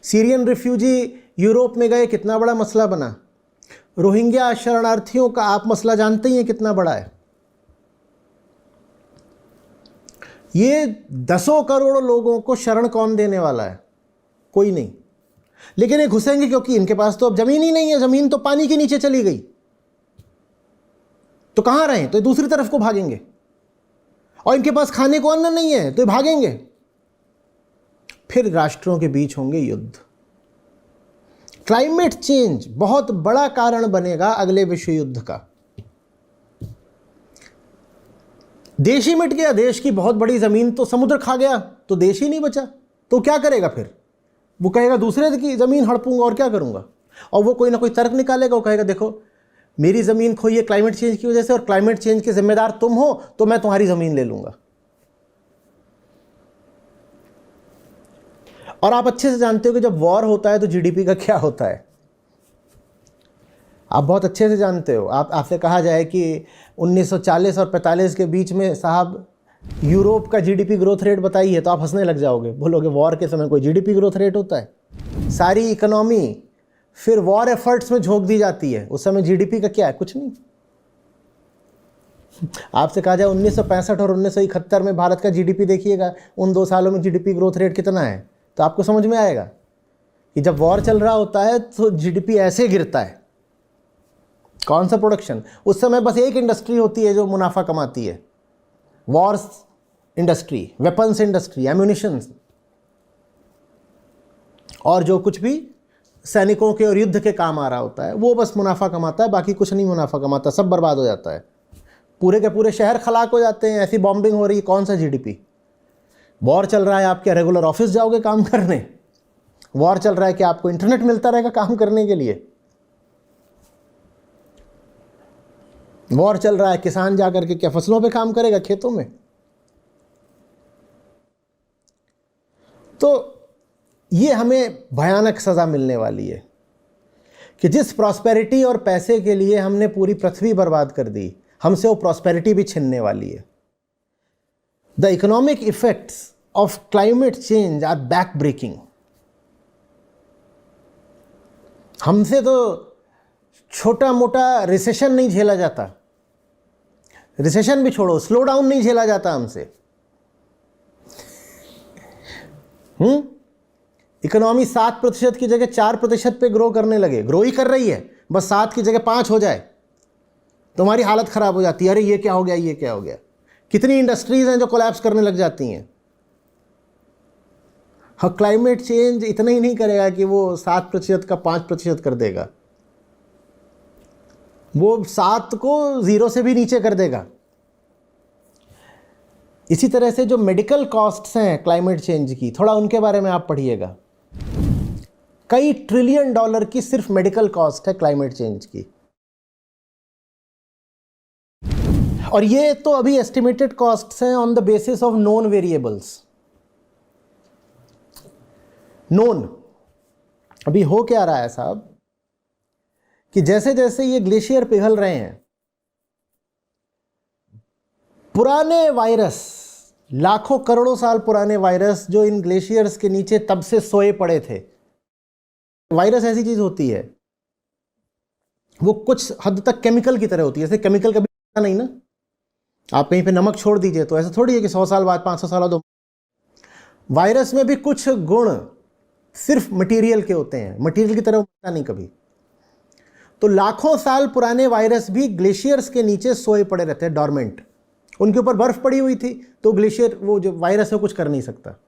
Syrian refugee Europe में गए, कितना बड़ा मसला बना। रोहिंग्या शरणार्थियों का आप मसला जानते ही हैं कितना बड़ा है। ये 10 करोड़ लोगों को शरण कौन देने वाला है? कोई नहीं। लेकिन ये घुसेंगे क्योंकि इनके पास तो अब जमीन ही नहीं है, जमीन तो पानी के नीचे चली गई, तो कहां रहें? तो ये दूसरी तरफ को भागेंगे। और इनके पास खाने को अन्न नहीं है तो ये भागेंगे। फिर राष्ट्रों के बीच होंगे युद्ध। क्लाइमेट चेंज बहुत बड़ा कारण बनेगा अगले विश्व युद्ध का। देश ही मिट गया, देश की बहुत बड़ी जमीन तो समुद्र खा गया, तो देश ही नहीं बचा, तो क्या करेगा फिर? वो कहेगा दूसरे की जमीन हड़पूंगा और क्या करूंगा। और वो कोई ना कोई तर्क निकालेगा, वो कहेगा देखो मेरी जमीन खोई है क्लाइमेट चेंज की वजह से, और क्लाइमेट चेंज के जिम्मेदार तुम हो, तो मैं तुम्हारी जमीन ले लूंगा। और आप अच्छे से जानते हो कि जब वॉर होता है तो जीडीपी का क्या होता है। आप बहुत अच्छे से जानते हो। आपसे कहा जाए कि 1940 और 45 के बीच में साहब यूरोप का जीडीपी ग्रोथ रेट बताइए, तो आप हंसने लग जाओगे, बोलोगे वॉर के समय कोई जीडीपी ग्रोथ रेट होता है? सारी इकोनॉमी फिर वॉर एफर्ट्स में झोंक दी जाती है। उस समय जीडीपी का क्या है? कुछ नहीं। आपसे कहा जाए 1965 और 1971 में भारत का जीडीपी देखिएगा, उन 2 सालों में जीडीपी ग्रोथ रेट कितना है, तो आपको समझ में आएगा कि जब वॉर चल रहा होता है तो जीडीपी ऐसे गिरता है। कौन सा प्रोडक्शन? उस समय बस एक इंडस्ट्री होती है जो मुनाफा कमाती है, Wars industry, weapons industry, ammunition, और जो कुछ भी सैनिकों के और युद्ध के काम आ रहा होता है वो बस मुनाफा कमाता है, बाकी कुछ नहीं मुनाफा कमाता, सब बर्बाद हो जाता है। पूरे के पूरे शहर खलाक हो जाते हैं, ऐसी बॉम्बिंग हो रही है, कौन सा जीडीपी? वॉर चल रहा है, आप क्या रेगुलर ऑफिस जाओगे काम करने? वॉर चल रहा है कि आपको इंटरनेट मिलता रहेगा काम करने के लिए? वॉर चल रहा है, किसान जाकर के क्या फसलों पे काम करेगा, खेतों में? तो ये हमें भयानक सज़ा मिलने वाली है कि जिस प्रॉस्पेरिटी और पैसे के लिए हमने पूरी पृथ्वी बर्बाद कर दी, हमसे वो प्रॉस्पेरिटी भी छिनने वाली है। The economic effects of climate change are back breaking. हमसे तो छोटा मोटा रिसेशन नहीं झेला जाता, रिसेशन भी छोड़ो, स्लो डाउन नहीं झेला जाता हमसे। इकोनॉमी 7% की जगह 4% पे ग्रो करने लगे, ग्रो ही कर रही है, बस 7 की जगह 5 हो जाए तुम्हारी हालत खराब हो जाती है। अरे ये क्या हो गया, ये क्या हो गया। कितनी इंडस्ट्रीज हैं जो कोलैप्स करने लग जाती हैं। हाँ, क्लाइमेट चेंज इतना ही नहीं करेगा कि वो 7% का 5% कर देगा, वो 7 को 0 से भी नीचे कर देगा। इसी तरह से जो मेडिकल कॉस्ट्स हैं क्लाइमेट चेंज की, थोड़ा उनके बारे में आप पढ़िएगा। कई ट्रिलियन डॉलर की सिर्फ मेडिकल कॉस्ट है क्लाइमेट चेंज की। और ये तो अभी एस्टिमेटेड कॉस्ट्स हैं on the basis of known variables. Known अभी हो क्या रहा है साहब कि जैसे जैसे ये ग्लेशियर पिघल रहे हैं, पुराने वायरस, लाखों करोड़ों साल पुराने वायरस जो इन ग्लेशियर्स के नीचे तब से सोए पड़े थे। वायरस ऐसी चीज होती है, वो कुछ हद तक केमिकल की तरह होती है। जैसे केमिकल कभी नहीं ना, आप कहीं पे नमक छोड़ दीजिए तो ऐसा थोड़ी है कि 100 साल बाद 500 साल बाद। वायरस में भी कुछ गुण सिर्फ मटेरियल के होते हैं, मटेरियल की तरह होता नहीं कभी। तो लाखों साल पुराने वायरस भी ग्लेशियर्स के नीचे सोए पड़े रहते हैं, डॉर्मेंट। उनके ऊपर बर्फ पड़ी हुई थी, तो ग्लेशियर, वो जो वायरस है, कुछ कर नहीं सकता।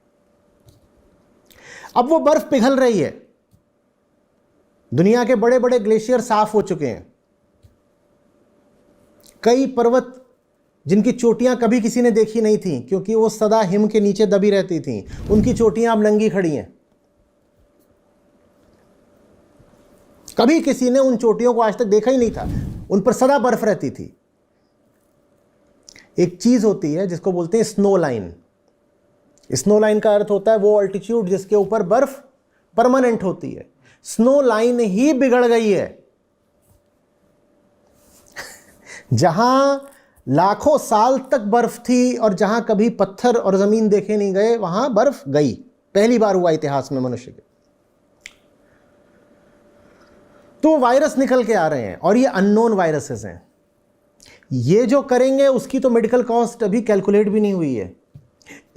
अब वो बर्फ पिघल रही है, दुनिया के बड़े बड़े ग्लेशियर साफ हो चुके हैं। कई पर्वत जिनकी चोटियां कभी किसी ने देखी नहीं थी क्योंकि वो सदा हिम के नीचे दबी रहती थी, उनकी चोटियां अब नंगी खड़ी हैं। कभी किसी ने उन चोटियों को आज तक देखा ही नहीं था, उन पर सदा बर्फ रहती थी। एक चीज होती है जिसको बोलते हैं स्नो लाइन। स्नो लाइन का अर्थ होता है वो अल्टीट्यूड जिसके ऊपर बर्फ परमानेंट होती है। स्नो लाइन ही बिगड़ गई है। जहां लाखों साल तक बर्फ थी और जहां कभी पत्थर और जमीन देखे नहीं गए, वहां बर्फ गई। पहली बार हुआ इतिहास में मनुष्य के। तो वायरस निकल के आ रहे हैं और ये अननोन वायरसेस हैं। ये जो करेंगे उसकी तो मेडिकल कॉस्ट अभी कैलकुलेट भी नहीं हुई है।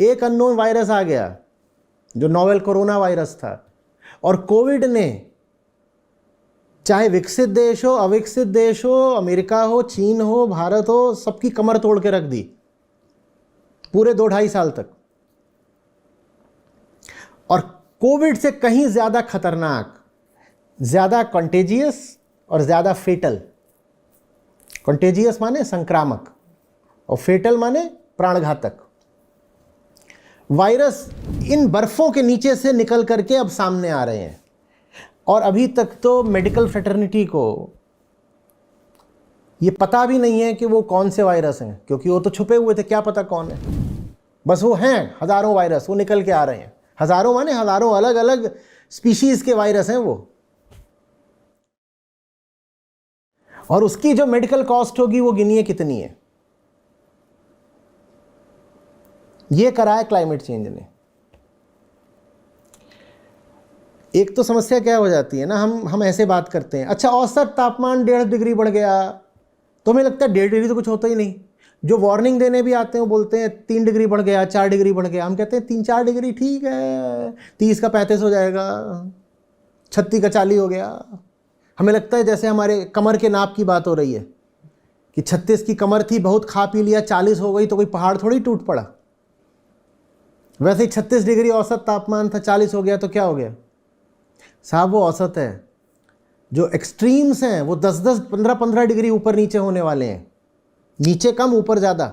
एक अननोन वायरस आ गया जो नोवेल कोरोना वायरस था, और कोविड ने चाहे विकसित देश हो, अविकसित देश हो, अमेरिका हो, चीन हो, भारत हो, सबकी कमर तोड़ के रख दी पूरे 2-2.5 साल तक। और कोविड से कहीं ज्यादा खतरनाक, ज्यादा कंटेजियस और ज्यादा फेटल। कंटेजियस माने संक्रामक और फेटल माने प्राणघातक वायरस इन बर्फों के नीचे से निकल करके अब सामने आ रहे हैं। और अभी तक तो मेडिकल फ्रेटर्निटी को ये पता भी नहीं है कि वो कौन से वायरस हैं, क्योंकि वो तो छुपे हुए थे, क्या पता कौन है। बस वो हैं हजारों वायरस, वो निकल के आ रहे हैं। हजारों माने हजारों अलग अलग स्पीशीज के वायरस हैं वो। और उसकी जो मेडिकल कॉस्ट होगी वो गिनिए कितनी है। ये करा है क्लाइमेट चेंज ने। एक तो समस्या क्या हो जाती है ना, हम ऐसे बात करते हैं, अच्छा औसत तापमान 1.5 डिग्री बढ़ गया, तो हमें लगता है 1.5 डिग्री तो कुछ होता ही नहीं। जो वार्निंग देने भी आते हैं वो बोलते हैं 3 डिग्री बढ़ गया, 4 डिग्री बढ़ गया। हम कहते हैं 3-4 डिग्री ठीक है, 30 का 35 हो जाएगा, 36 का 40 हो गया। हमें लगता है जैसे हमारे कमर के नाप की बात हो रही है कि 36 की कमर थी, बहुत खा पी लिया, 40 हो गई तो कोई पहाड़ थोड़ी टूट पड़ा। वैसे ही 36 डिग्री औसत तापमान था, 40 हो गया तो क्या हो गया साहब? वो औसत है। जो एक्सट्रीम्स हैं वो 10-10, 15-15 डिग्री ऊपर नीचे होने वाले हैं, नीचे कम ऊपर ज़्यादा।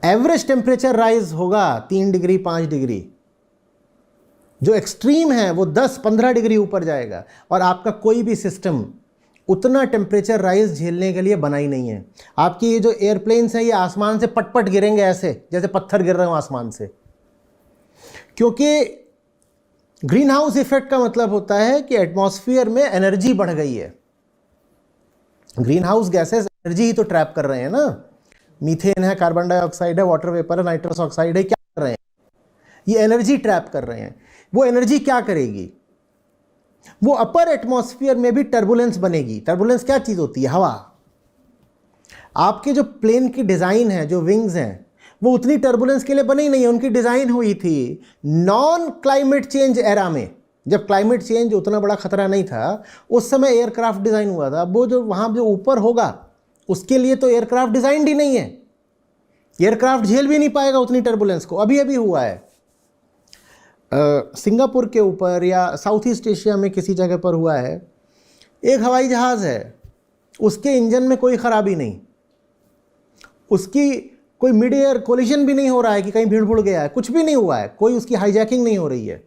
एवरेज टेम्परेचर राइज होगा 3 डिग्री 5 डिग्री, जो एक्सट्रीम है वो 10-15 डिग्री ऊपर जाएगा। और आपका कोई भी सिस्टम उतना टेम्परेचर राइज झेलने के लिए बना ही नहीं है। आपकी ये जो एयरप्लेन्स हैं ये आसमान से पट गिरेंगे ऐसे जैसे पत्थर गिर रहे हो आसमान से, क्योंकि ग्रीन हाउस इफेक्ट का मतलब होता है कि एटमॉस्फेयर में एनर्जी बढ़ गई है। ग्रीन हाउस गैसेस एनर्जी ही तो ट्रैप कर रहे हैं ना। मीथेन है, कार्बन डाइऑक्साइड है, वाटर वेपर है, नाइट्रस ऑक्साइड है, क्या कर रहे हैं? ये एनर्जी ट्रैप कर रहे हैं। वो एनर्जी क्या करेगी? वो अपर एटमॉस्फेयर में भी टर्बुलेंस बनेगी। टर्बुलेंस क्या चीज होती है? हवा। आपके जो प्लेन की डिजाइन है, जो विंग्स हैं, वो उतनी टर्बुलेंस के लिए बनी नहीं है। उनकी डिजाइन हुई थी नॉन क्लाइमेट चेंज एरा में, जब क्लाइमेट चेंज उतना बड़ा खतरा नहीं था। उस समय एयरक्राफ्ट डिजाइन हुआ था। वो जो वहां जो ऊपर होगा उसके लिए तो एयरक्राफ्ट डिजाइन ही नहीं है। एयरक्राफ्ट झेल भी नहीं पाएगा उतनी टर्बुलेंस को। अभी अभी हुआ है सिंगापुर के ऊपर या साउथ ईस्ट एशिया में किसी जगह पर हुआ है। एक हवाई जहाज़ है, उसके इंजन में कोई ख़राबी नहीं, उसकी कोई मिड एयर कोलिजन भी नहीं हो रहा है कि कहीं भीड़ भुड़ गया है, कुछ भी नहीं हुआ है, कोई उसकी हाईजैकिंग नहीं हो रही है।